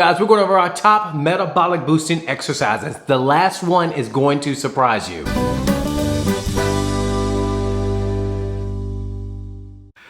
Guys, we're going over our top metabolic boosting exercises. The last one is going to surprise you.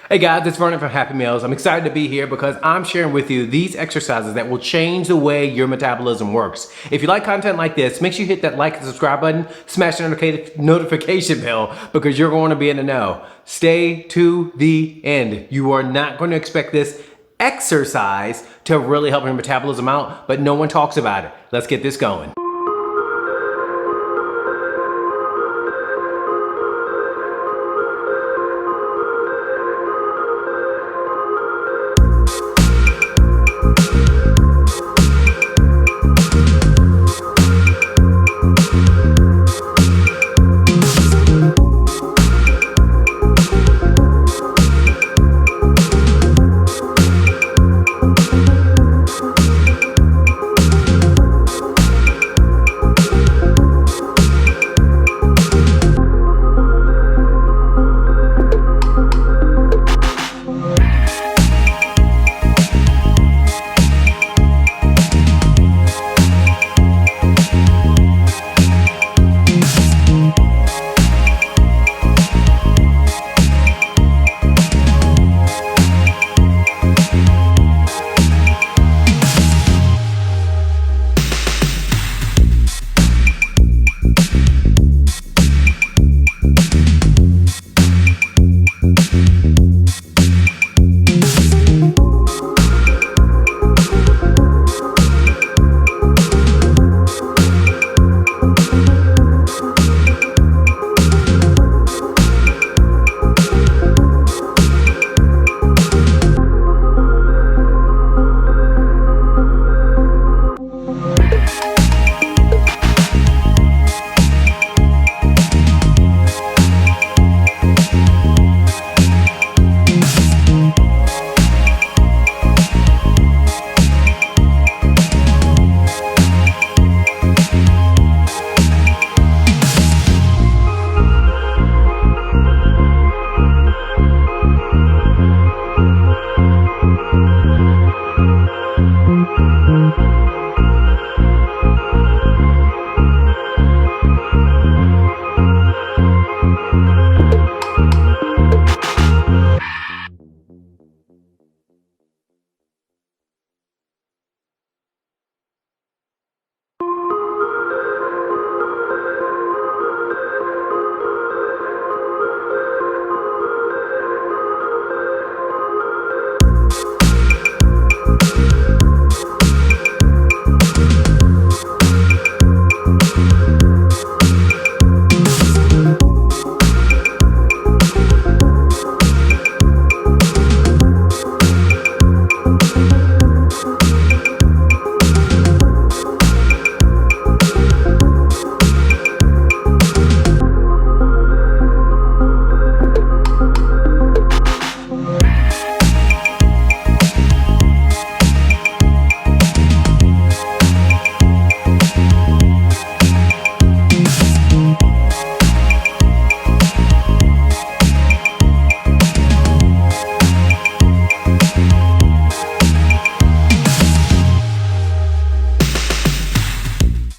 Hey guys, it's Vernon from Happy Meals. I'm excited to be here because I'm sharing with you these exercises that will change the way your metabolism works. If you like content like this, make sure you hit that like and subscribe button, smash the notification bell because you're going to be in the know. Stay to the end. You are not going to expect this exercise to really help your metabolism out, but no one talks about it. Let's get this going.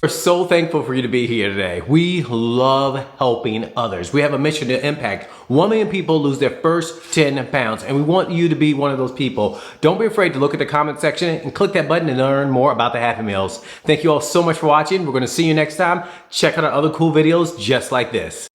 We're so thankful for you to be here today. We love helping others. We have a mission to impact 1 million people lose their first 10 pounds, and we want you to be one of those people. Don't be afraid to look at the comment section and click that button and learn more about the Happy Meals. Thank you all so much for watching. We're going to see you next time. Check out our other cool videos just like this.